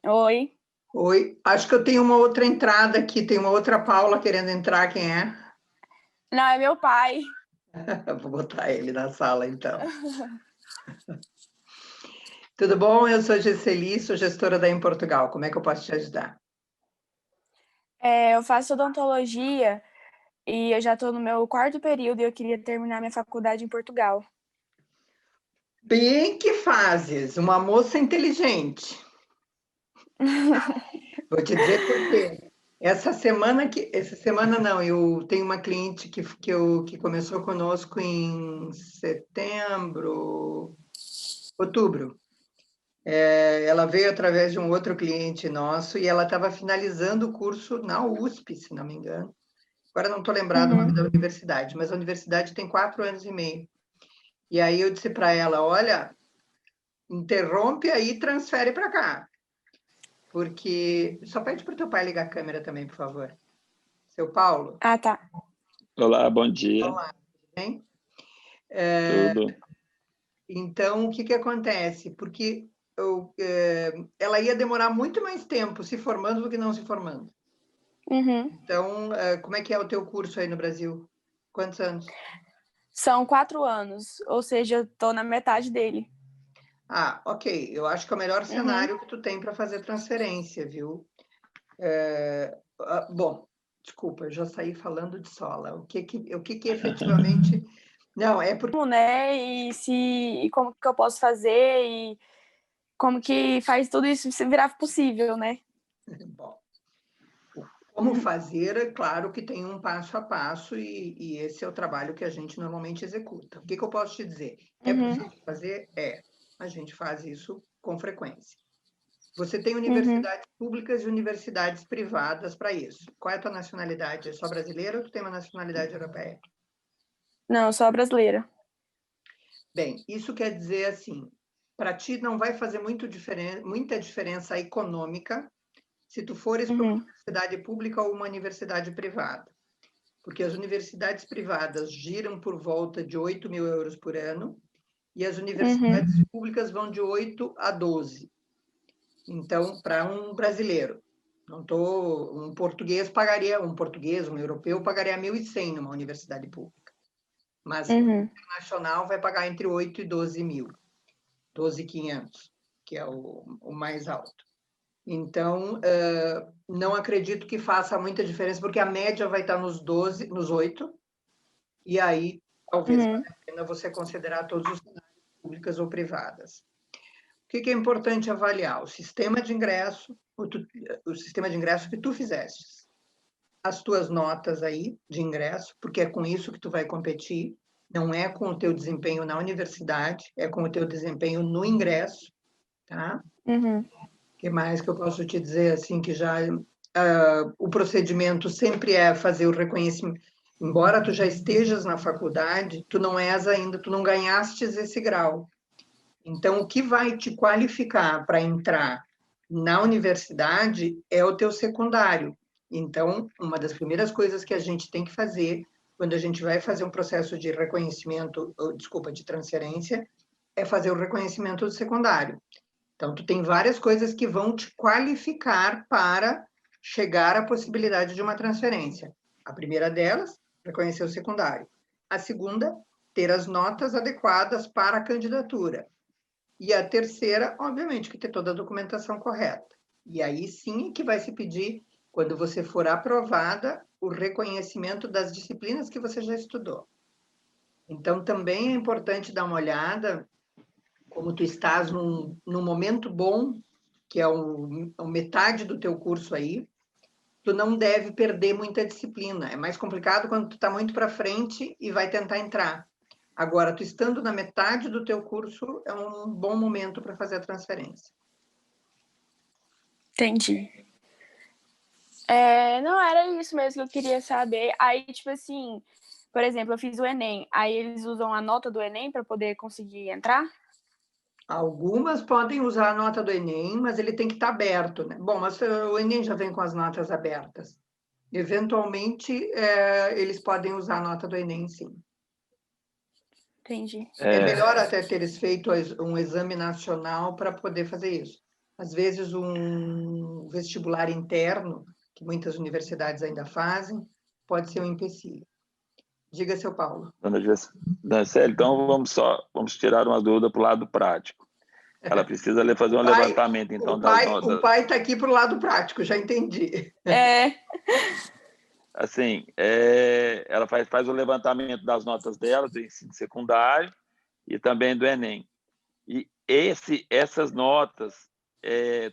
Oi. Oi, acho que eu tenho uma outra entrada aqui, tem uma outra Paula querendo entrar, quem é? Não, é meu pai. Vou botar ele na sala, então. Tudo bom? Eu sou Gesseli, sou gestora da Em Portugal. Como é que eu posso te ajudar? Eu faço odontologia e eu já estou no meu quarto período e eu queria terminar minha faculdade em Portugal. Bem que fazes, uma moça inteligente. Vou te dizer por quê. Essa semana não, eu tenho uma cliente que começou conosco em setembro, outubro. Ela veio através de um outro cliente nosso e ela estava finalizando o curso na USP, se não me engano. Agora não estou lembrado o nome Uhum. da universidade, mas a universidade tem 4 anos e meio. E aí eu disse para ela, olha, interrompe aí e transfere para cá. Porque... Só pede para o teu pai ligar a câmera também, por favor. Seu Paulo, Ah, tá. Olá, bom dia, olá, tudo bem? tudo. Então, o que que acontece? Porque ela ia demorar muito mais tempo se formando do que não se formando. Uhum. Então, como é que é o teu curso aí no Brasil? Quantos anos? São 4 anos, ou seja, eu tô na metade dele. Ah, ok. Eu acho que é o melhor Uhum. cenário que tu tem para fazer transferência, viu? Bom, desculpa, eu já saí falando de sola. O que que efetivamente... Não, é porque... Como, né? E como que eu posso fazer e como que faz tudo isso se virar possível, né? Bom, como fazer, é claro que tem um passo a passo e esse é o trabalho que a gente normalmente executa. O que que eu posso te dizer? É Uhum. possível fazer? É. A gente faz isso com frequência. Você tem Uhum. universidades públicas e universidades privadas para isso. Qual é a tua nacionalidade? É só brasileira ou tu tem uma nacionalidade europeia? Não, eu sou a brasileira. Bem, isso quer dizer assim, para ti não vai fazer muita diferença econômica se tu fores para uma Uhum. universidade pública ou uma universidade privada, porque as universidades privadas giram por volta de 8.000 euros por ano e as Uhum. universidades públicas vão de 8 a 12. Então, para um brasileiro, um português, um europeu pagaria 1.100 numa universidade pública, mas Uhum. internacional vai pagar entre 8 e 12 mil, 12.500, que é o mais alto. Então, não acredito que faça muita diferença, porque a média vai estar nos 12, nos 8, e aí talvez Uhum. valha a pena você considerar todos os cenários, públicas ou privadas. O que que é importante avaliar? O sistema de ingresso, o sistema de ingresso que tu fizeste, as tuas notas aí de ingresso, porque é com isso que tu vai competir, não é com o teu desempenho na universidade, é com o teu desempenho no ingresso, tá? Uhum. O que mais que eu posso te dizer, assim, que já o procedimento sempre é fazer o reconhecimento. Embora tu já estejas na faculdade, tu não és ainda, tu não ganhastes esse grau. Então, o que vai te qualificar para entrar na universidade é o teu secundário. Então, uma das primeiras coisas que a gente tem que fazer quando a gente vai fazer um processo de reconhecimento, desculpa, de transferência, é fazer o reconhecimento do secundário. Então, tu tem várias coisas que vão te qualificar para chegar à possibilidade de uma transferência. A primeira delas, reconhecer o secundário. A segunda, ter as notas adequadas para a candidatura. E a terceira, obviamente, que ter toda a documentação correta. E aí sim que vai se pedir, quando você for aprovada, o reconhecimento das disciplinas que você já estudou. Então, também é importante dar uma olhada, como tu estás num momento bom, que é metade do teu curso aí, tu não deve perder muita disciplina. É mais complicado quando tu está muito para frente e vai tentar entrar. Agora, tu estando na metade do teu curso, é um bom momento para fazer a transferência. Entendi. Não, era isso mesmo que eu queria saber. Aí, tipo assim, por exemplo, eu fiz o Enem. Aí eles usam a nota do Enem para poder conseguir entrar? Algumas podem usar a nota do Enem, mas ele tem que estar aberto, né? Bom, mas o Enem já vem com as notas abertas. Eventualmente, eles podem usar a nota do Enem, sim. Entendi. É melhor até teres feito um exame nacional para poder fazer isso. Às vezes, um vestibular interno, que muitas universidades ainda fazem, pode ser um empecilho. Diga, seu Paulo. Dona Célia, então vamos tirar uma dúvida para o lado prático. Ela precisa fazer um levantamento, então, das notas. O pai está aqui para o lado prático, já entendi. Assim, ela faz o levantamento das notas dela, do ensino secundário e também do Enem. E essas notas,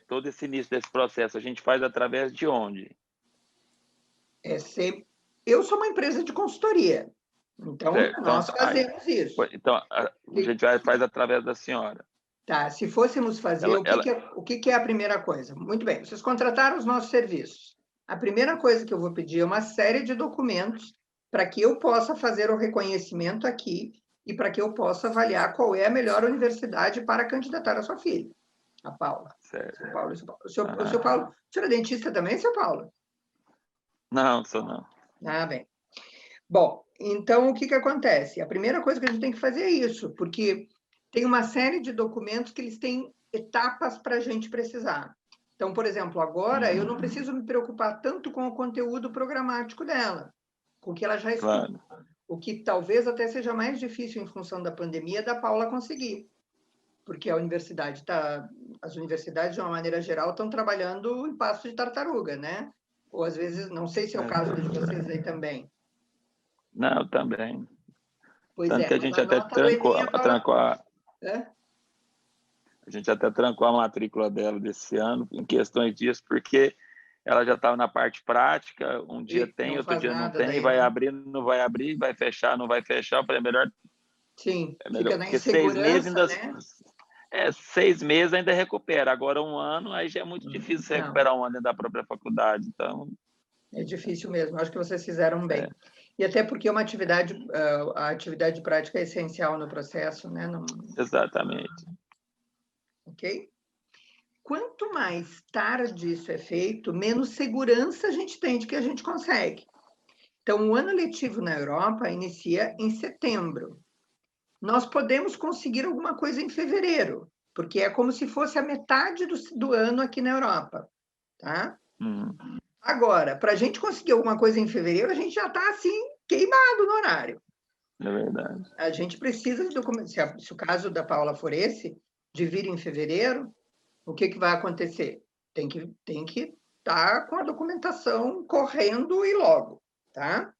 todo esse início desse processo, a gente faz através de onde? Eu sou uma empresa de consultoria, então nós fazemos isso. Então, a gente faz através da senhora. Tá, se fôssemos fazer, o que é a primeira coisa? Muito bem, vocês contrataram os nossos serviços. A primeira coisa que eu vou pedir é uma série de documentos para que eu possa fazer o reconhecimento aqui e para que eu possa avaliar qual é a melhor universidade para candidatar a sua filha, a Paula. Certo. Seu Paulo. O seu Paulo, o senhor é dentista também, seu Paulo? Não, sou não. Ah, bem. Bom, então o que acontece? A primeira coisa que a gente tem que fazer é isso, porque tem uma série de documentos que eles têm etapas para a gente precisar. Então, por exemplo, agora eu não preciso me preocupar tanto com o conteúdo programático dela, com o que ela já estuda. Claro. O que talvez até seja mais difícil em função da pandemia da Paula conseguir, porque as universidades, de uma maneira geral, estão trabalhando em passo de tartaruga, né? Ou às vezes, não sei se é o caso de vocês aí também. Não, também. Pois Tanto que a gente até a gente até trancou a matrícula dela desse ano em questões disso, porque ela já estava na parte prática, um dia tem, outro dia não tem, vai abrir, não vai abrir, vai fechar, não vai fechar. Eu falei, é melhor... Sim, melhor, fica na porque 6 meses ainda... né? 6 meses ainda recupera, agora 1 ano, aí já é muito difícil você recuperar 1 ano dentro da própria faculdade, então... É difícil mesmo, acho que vocês fizeram bem. E até porque a atividade prática é essencial no processo, né? Exatamente. Ok? Quanto mais tarde isso é feito, menos segurança a gente tem de que a gente consegue. Então, o ano letivo na Europa inicia em setembro. Nós podemos conseguir alguma coisa em fevereiro, porque é como se fosse a metade do ano aqui na Europa, tá? Agora, para a gente conseguir alguma coisa em fevereiro, a gente já está, assim, queimado no horário. É verdade. A gente precisa de documentos. Se o caso da Paula for esse, de vir em fevereiro, o que vai acontecer? Tem que estar com a documentação correndo e logo, tá?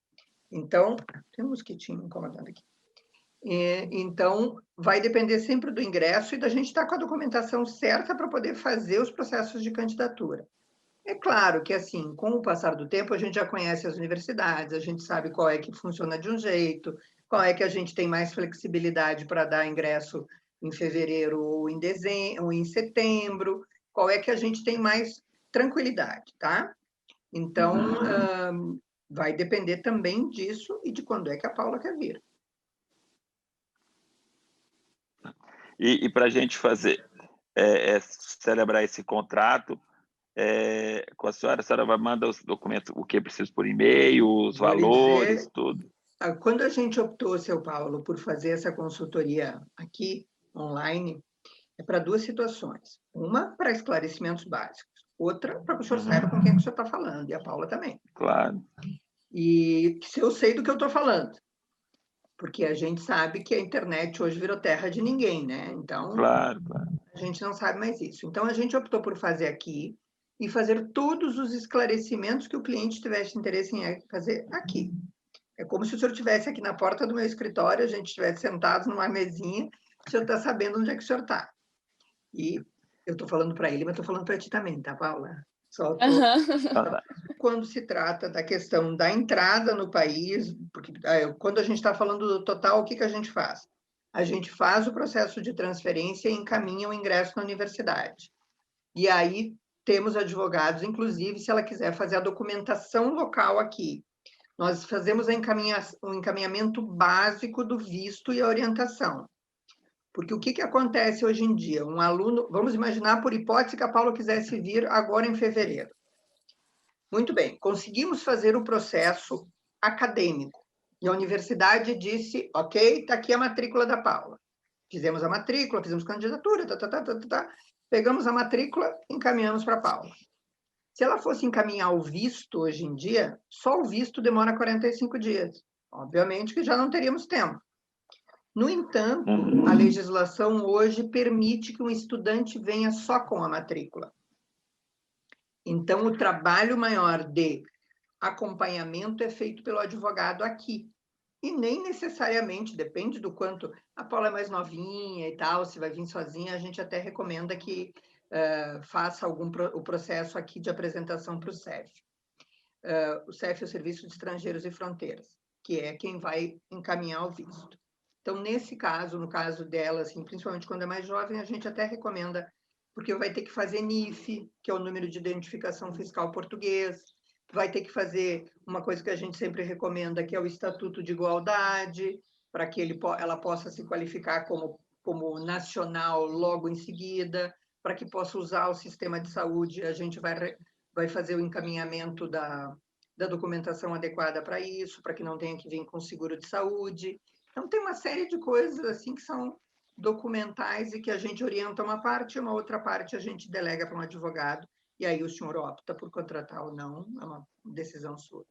Então, tem um mosquitinho incomodando aqui. Então, vai depender sempre do ingresso e da gente estar com a documentação certa para poder fazer os processos de candidatura. É claro que, assim, com o passar do tempo, a gente já conhece as universidades, a gente sabe qual é que funciona de um jeito, qual é que a gente tem mais flexibilidade para dar ingresso em fevereiro ou em dezembro, ou em setembro, qual é que a gente tem mais tranquilidade, tá? Então, vai depender também disso e de quando é que a Paula quer vir. E para a gente celebrar esse contrato, com a senhora vai mandar os documentos, o que é preciso por e-mail, os valores, tudo. Quando a gente optou, seu Paulo, por fazer essa consultoria aqui, online, é para 2 situações. Uma, para esclarecimentos básicos. Outra, para que o senhor saiba com quem que o senhor está falando, e a Paula também. Claro. E se eu sei do que eu estou falando. Porque a gente sabe que a internet hoje virou terra de ninguém, né? Então, claro. A gente não sabe mais isso. Então, a gente optou por fazer aqui e fazer todos os esclarecimentos que o cliente tivesse interesse em fazer aqui. É como se o senhor estivesse aqui na porta do meu escritório, a gente estivesse sentados numa mesinha, o senhor está sabendo onde é que o senhor está. E eu estou falando para ele, mas estou falando para ti também, tá, Paula? Quando se trata da questão da entrada no país, porque quando a gente está falando do total, o que a gente faz? A gente faz o processo de transferência e encaminha o ingresso na universidade. E aí temos advogados, inclusive, se ela quiser fazer a documentação local aqui. Nós fazemos o encaminhamento básico do visto e a orientação. Porque o que acontece hoje em dia? Um aluno, vamos imaginar, por hipótese, que a Paula quisesse vir agora em fevereiro. Muito bem, conseguimos fazer o processo acadêmico. E a universidade disse, ok, está aqui a matrícula da Paula. Fizemos a matrícula, fizemos candidatura, pegamos a matrícula, encaminhamos para a Paula. Se ela fosse encaminhar o visto hoje em dia, só o visto demora 45 dias. Obviamente que já não teríamos tempo. No entanto, a legislação hoje permite que um estudante venha só com a matrícula. Então, o trabalho maior de acompanhamento é feito pelo advogado aqui. E nem necessariamente, depende do quanto a Paula é mais novinha e tal, se vai vir sozinha, a gente até recomenda que faça o processo aqui de apresentação para o CEF. O CEF é o Serviço de Estrangeiros e Fronteiras, que é quem vai encaminhar o visto. Então, nesse caso, no caso dela, assim, principalmente quando é mais jovem, a gente até recomenda, porque vai ter que fazer NIF, que é o número de identificação fiscal português, vai ter que fazer uma coisa que a gente sempre recomenda, que é o Estatuto de Igualdade, para que ela possa se qualificar como nacional logo em seguida, para que possa usar o sistema de saúde, a gente vai fazer o encaminhamento da documentação adequada para isso, para que não tenha que vir com seguro de saúde. Então, tem uma série de coisas assim que são documentais e que a gente orienta uma parte, uma outra parte a gente delega para um advogado, e aí o senhor opta por contratar ou não, é uma decisão sua.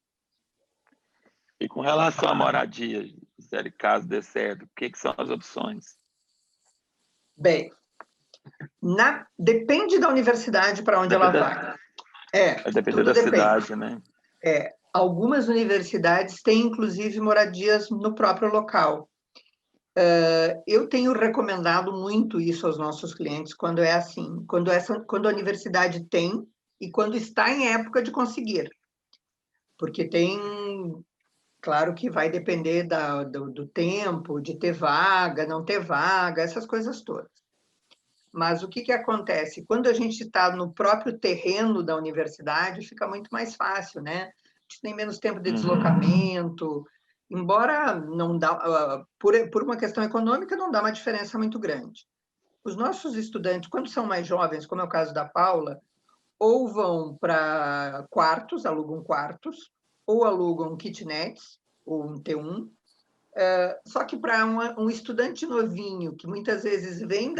E com relação à moradia, Gisele, caso dê certo, o que são as opções? Bem, depende da universidade para onde ela vai. Vai depender da cidade, né? Algumas universidades têm, inclusive, moradias no próprio local. Eu tenho recomendado muito isso aos nossos clientes quando é assim, quando a universidade tem e quando está em época de conseguir. Porque claro que vai depender do tempo, de ter vaga, não ter vaga, essas coisas todas. Mas o que acontece? Quando a gente está no próprio terreno da universidade, fica muito mais fácil, né? A gente tem menos tempo de deslocamento, embora não dá, por uma questão econômica, não dá uma diferença muito grande. Os nossos estudantes, quando são mais jovens, como é o caso da Paula, ou vão para quartos, alugam quartos, ou alugam kitnets, ou um T1, só que para um estudante novinho, que muitas vezes vem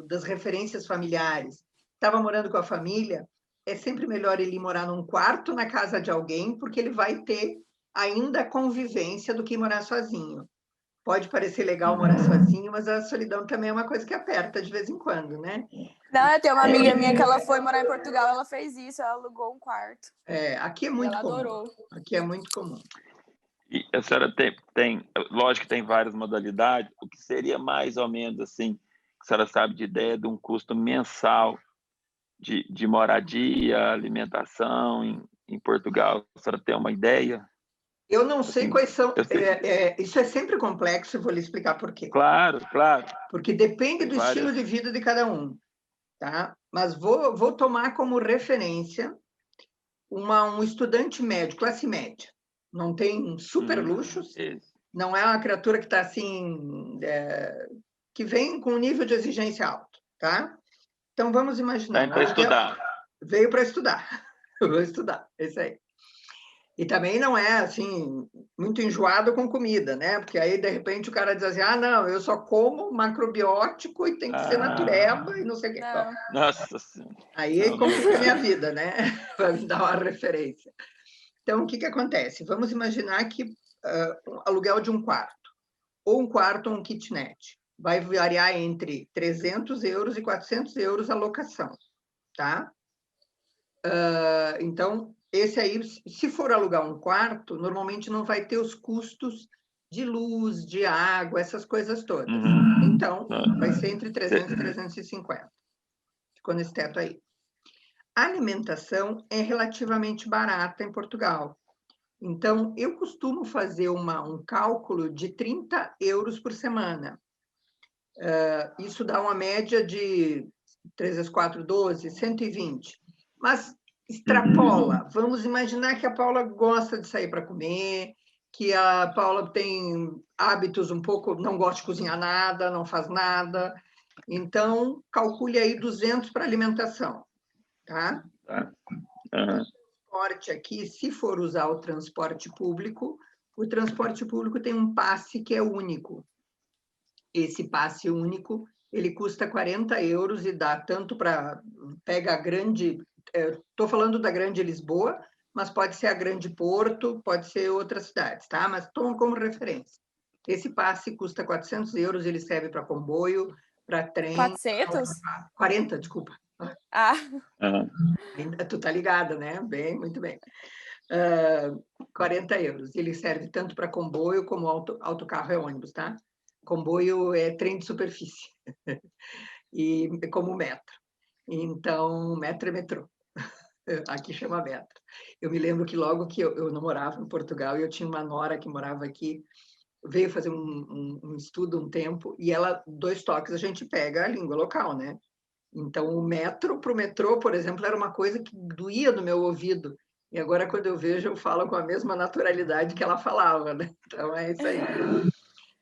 das referências familiares, estava morando com a família, é sempre melhor ele morar num quarto na casa de alguém, porque ele vai ter ainda a convivência do que morar sozinho. Pode parecer legal morar sozinho, mas a solidão também é uma coisa que aperta de vez em quando, né? Não, eu tenho uma amiga minha que ela foi morar em Portugal, ela fez isso, ela alugou um quarto. Aqui é muito comum. Adorou. Aqui é muito comum. E a senhora lógico que tem várias modalidades, o que seria mais ou menos assim, que a senhora sabe de ideia de um custo mensal de moradia, alimentação em Portugal? A senhora tem uma ideia? Eu não sei assim, quais são. Isso é sempre complexo, eu vou lhe explicar por quê. Claro. Porque depende do estilo de vida de cada um, tá? Mas vou tomar como referência um estudante médio, classe média. Não tem super luxos, não é uma criatura que está assim, que vem com um nível de exigência alto, tá? Então, vamos imaginar. Vem para estudar. Veio para estudar. Eu vou estudar, é isso aí. E também não é, assim, muito enjoado com comida, né? Porque aí, de repente, o cara diz assim, não, eu só como macrobiótico e tem que ser natureba e não sei o quê. Bom, nossa Senhora. Aí complica a minha vida, né? Vai me dar uma referência. Então, o que acontece? Vamos imaginar que aluguel de um quarto, ou um quarto ou um kitnet, vai variar entre 300 euros e 400 euros a locação, tá? Então, esse aí, se for alugar um quarto, normalmente não vai ter os custos de luz, de água, essas coisas todas. Então, vai ser entre 300 e 350. Ficou nesse teto aí. A alimentação é relativamente barata em Portugal. Então, eu costumo fazer um cálculo de 30 euros por semana. Isso dá uma média de 3 vezes 4, 12, 120. Mas extrapola. Vamos imaginar que a Paula gosta de sair para comer, que a Paula tem hábitos um pouco, não gosta de cozinhar nada, não faz nada. Então, calcule aí 200 para alimentação, tá? O transporte aqui, se for usar o transporte público tem um passe que é único. Esse passe único ele custa 40 euros e dá tanto para... Pega a grande... Estou falando da Grande Lisboa, mas pode ser a Grande Porto, pode ser outras cidades, tá? Mas toma como referência. Esse passe custa 400 euros, ele serve para comboio, para trem... 400? 40, desculpa. Ah, Tu tá ligada, né? Bem, muito bem. 40 euros. Ele serve tanto para comboio como autocarro é ônibus, tá? Comboio é trem de superfície. E como metro. Então, metro é metrô. Aqui chama metro. Eu me lembro que logo que eu não morava em Portugal, e eu tinha uma nora que morava aqui, veio fazer um estudo um tempo, e ela, 2 toques, a gente pega a língua local, né? Então, o metro para o metrô, por exemplo, era uma coisa que doía no meu ouvido. E agora, quando eu vejo, eu falo com a mesma naturalidade que ela falava, né? Então, é isso aí.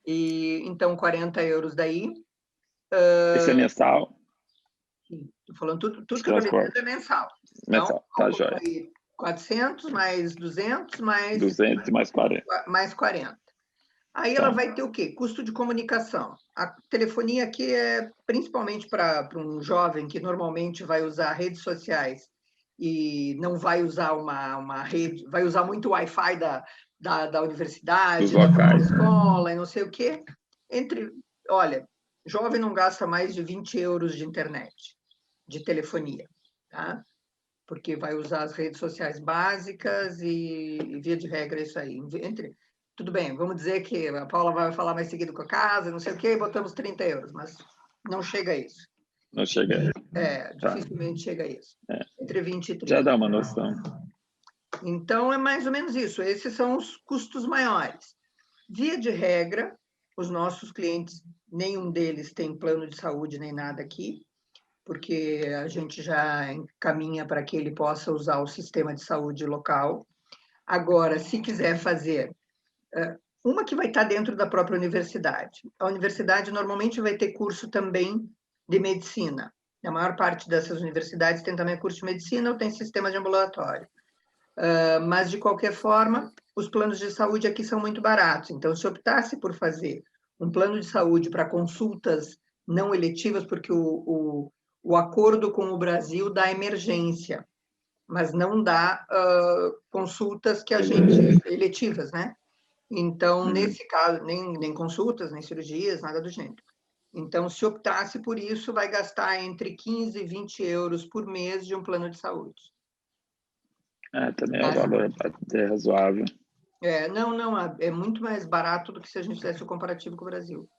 E, então, 40 euros daí. Esse é mensal? Estou falando tudo que eu estou dizendo é mensal. Mensal, tá joia. 400 mais 200 mais... 200 mais 40. Mais 40. Aí ela vai ter o quê? Custo de comunicação. A telefonia aqui é principalmente para um jovem que normalmente vai usar redes sociais e não vai usar uma rede, vai usar muito o Wi-Fi da universidade, da escola e não sei o quê. Olha, jovem não gasta mais de 20 euros de internet, de telefonia, tá? Porque vai usar as redes sociais básicas e via de regra, é isso aí. Tudo bem, vamos dizer que a Paula vai falar mais seguido com a casa, não sei o quê, e botamos 30 euros, mas não chega a isso. Não chega a isso. Dificilmente chega a isso. Entre 20 e 30. Já dá uma noção. Então, é mais ou menos isso. Esses são os custos maiores. Via de regra, os nossos clientes, nenhum deles tem plano de saúde nem nada aqui, porque a gente já encaminha para que ele possa usar o sistema de saúde local. Agora, se quiser fazer... Uma que vai estar dentro da própria universidade. A universidade normalmente vai ter curso também de medicina. A maior parte dessas universidades tem também curso de medicina ou tem sistema de ambulatório. Mas, de qualquer forma, os planos de saúde aqui são muito baratos. Então, se optasse por fazer um plano de saúde para consultas não eletivas, porque o acordo com o Brasil dá emergência, mas não dá consultas que a gente... eletivas, né? Então, nesse caso, nem consultas, nem cirurgias, nada do gênero. Então, se optasse por isso, vai gastar entre 15 e 20 euros por mês de um plano de saúde. Também é um valor até razoável. Não, é muito mais barato do que se a gente fizesse o comparativo com o Brasil.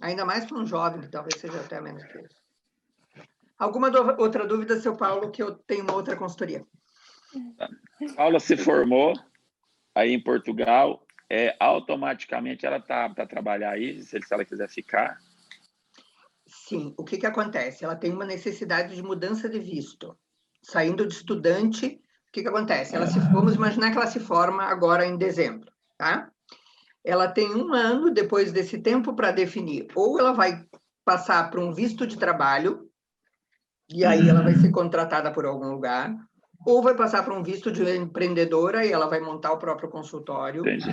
Ainda mais para um jovem, que talvez seja até menos que isso. Alguma outra dúvida, seu Paulo, que eu tenho uma outra consultoria? Paula se formou aí em Portugal, automaticamente ela tá para trabalhar aí, se ela quiser ficar? Sim, o que acontece? Ela tem uma necessidade de mudança de visto. Saindo de estudante, o que acontece? Vamos imaginar que ela se forma agora em dezembro, tá? Ela tem 1 ano depois desse tempo para definir. Ou ela vai passar para um visto de trabalho, e aí ela vai ser contratada por algum lugar, ou vai passar para um visto de empreendedora e ela vai montar o próprio consultório. Entendi.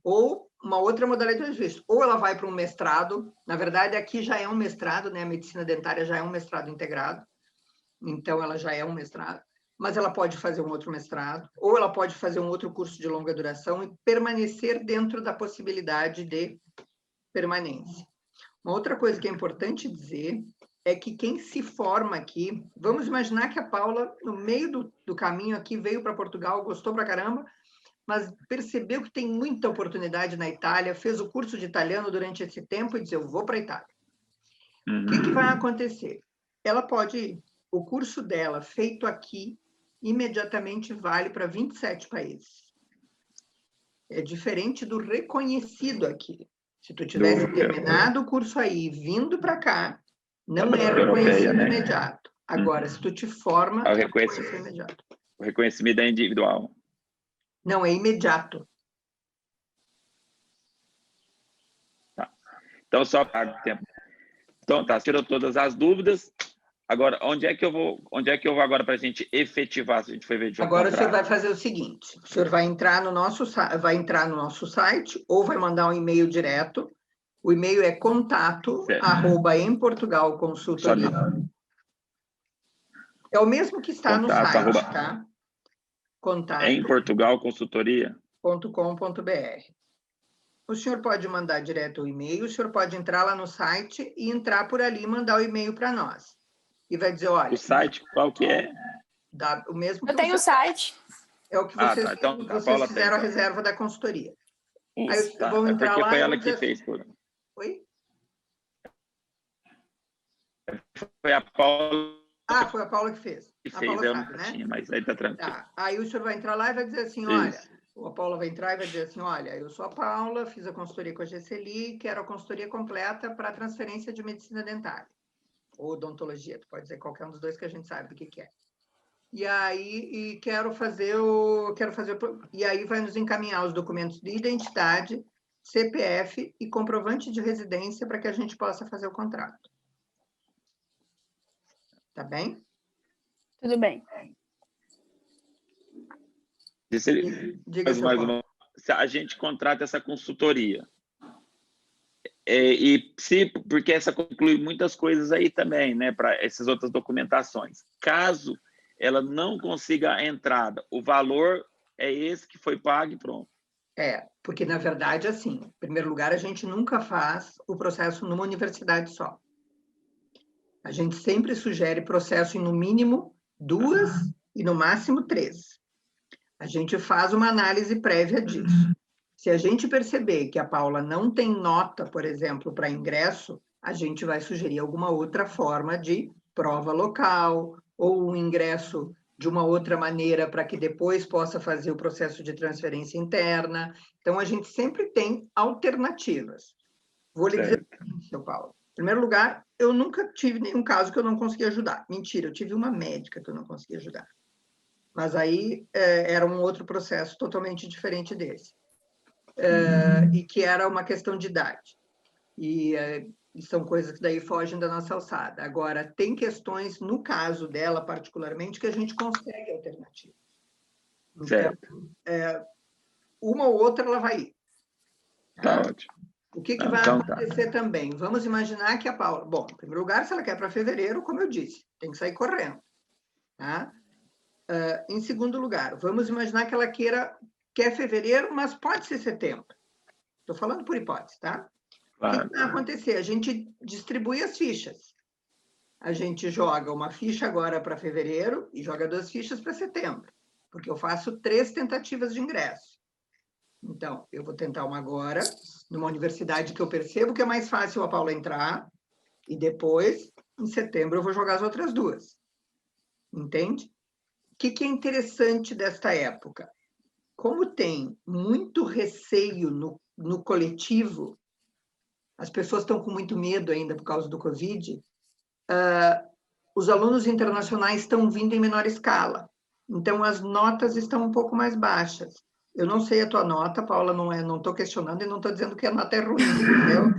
Ou uma outra modalidade de visto. Ou ela vai para um mestrado. Na verdade, aqui já é um mestrado, né? A medicina dentária já é um mestrado integrado. Então, ela já é um mestrado. Mas ela pode fazer um outro mestrado. Ou ela pode fazer um outro curso de longa duração e permanecer dentro da possibilidade de permanência. Uma outra coisa que é importante dizer é que quem se forma aqui... Vamos imaginar que a Paula, no meio do caminho aqui, veio para Portugal, gostou pra caramba, mas percebeu que tem muita oportunidade na Itália, fez o curso de italiano durante esse tempo e disse, eu vou para a Itália. O que vai acontecer? Ela pode ir. O curso dela, feito aqui, imediatamente vale para 27 países. É diferente do reconhecido aqui. Se tu tivesse terminado o curso aí, vindo para cá, não é reconhecido imediato. Agora, se tu te forma, é reconhecido imediato. O reconhecimento é individual. Não, é imediato. Tá. Então, só para tempo. Então, tá, tirou todas as dúvidas. Agora, onde é que eu vou agora para a gente efetivar, se a gente for ver de Agora, o senhor vai fazer o seguinte, o senhor vai entrar no nosso site, ou vai mandar um e-mail direto O e-mail é contato@emportugalconsultoria. É o mesmo que está no site, tá? Em Portugal Consultoria. .com.br. O senhor pode mandar direto o e-mail, o senhor pode entrar lá no site e entrar por ali e mandar o e-mail para nós. E vai dizer, olha... O site qual que é? O mesmo que Eu tenho o site. É o que vocês, tá. Então, vocês Paula fizeram tem, a reserva da consultoria. Isso. Aí vão entrar porque lá foi e ela vão que dizer fez. assim, Oi? Foi a Paula Foi a Paula que fez. que A fez, Paula eu sabe, não né? tinha, mas aí tá tranquilo. Tá. Aí o senhor vai entrar lá e vai dizer assim, olha, Isso. a Paula vai entrar e vai dizer assim, olha, eu sou a Paula, fiz a consultoria com a GCLI, quero a consultoria completa para transferência de medicina dentária. Ou odontologia, tu pode dizer qualquer um dos dois que a gente sabe do que é. E aí, e aí vai nos encaminhar os documentos de identidade, CPF e comprovante de residência para que a gente possa fazer o contrato. Tá bem? Tudo bem. Diga, seu Paulo. Se a gente contrata essa consultoria, porque essa conclui muitas coisas aí também, né, para essas outras documentações. Caso ela não consiga a entrada, o valor é esse que foi pago e pronto. Porque, na verdade, assim, em primeiro lugar, a gente nunca faz o processo numa universidade só. A gente sempre sugere processo em, no mínimo, 2 e, no máximo, 3. A gente faz uma análise prévia disso. Se a gente perceber que a Paula não tem nota, por exemplo, para ingresso, a gente vai sugerir alguma outra forma de prova local ou um ingresso de uma outra maneira para que depois possa fazer o processo de transferência interna. Então, a gente sempre tem alternativas. Vou lhe dizer, seu Paulo. Em primeiro lugar, eu nunca tive nenhum caso que eu não consegui ajudar. Mentira, eu tive uma médica que eu não consegui ajudar. Mas aí era um outro processo totalmente diferente desse. E que era uma questão de idade. E são coisas que daí fogem da nossa alçada. Agora, tem questões, no caso dela particularmente, que a gente consegue alternativa. Então, uma ou outra ela vai ir. Tá ótimo. O que vai acontecer também? Vamos imaginar que a Paula... Bom, em primeiro lugar, se ela quer para fevereiro, como eu disse, tem que sair correndo. Tá? Em segundo lugar, vamos imaginar que ela quer fevereiro, mas pode ser setembro. Estou falando por hipótese, tá? Claro. O que vai acontecer? A gente distribui as fichas. A gente joga uma ficha agora para fevereiro e joga 2 fichas para setembro, porque eu faço 3 tentativas de ingresso. Então, eu vou tentar uma agora, numa universidade que eu percebo que é mais fácil a Paula entrar, e depois, em setembro, eu vou jogar as outras 2. Entende? O que é interessante desta época? Como tem muito receio no coletivo, as pessoas estão com muito medo ainda por causa do Covid, os alunos internacionais estão vindo em menor escala. Então, as notas estão um pouco mais baixas. Eu não sei a tua nota, Paula, não estou questionando e não estou dizendo que a nota é ruim, entendeu?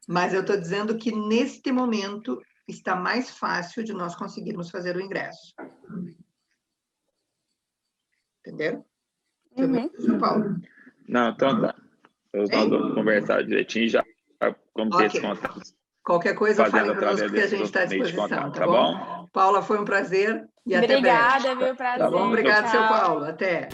Mas eu estou dizendo que, neste momento, está mais fácil de nós conseguirmos fazer o ingresso. Entenderam? São Paulo. Não, então tá. Nós vamos conversar direitinho já, como ter esse contato. Qualquer coisa, fale conosco que a gente está à disposição, tá bom? Paula, foi um prazer e até breve. Obrigada, viu? Prazer. Tá bom? Obrigado, Tchau. seu Paulo. Até.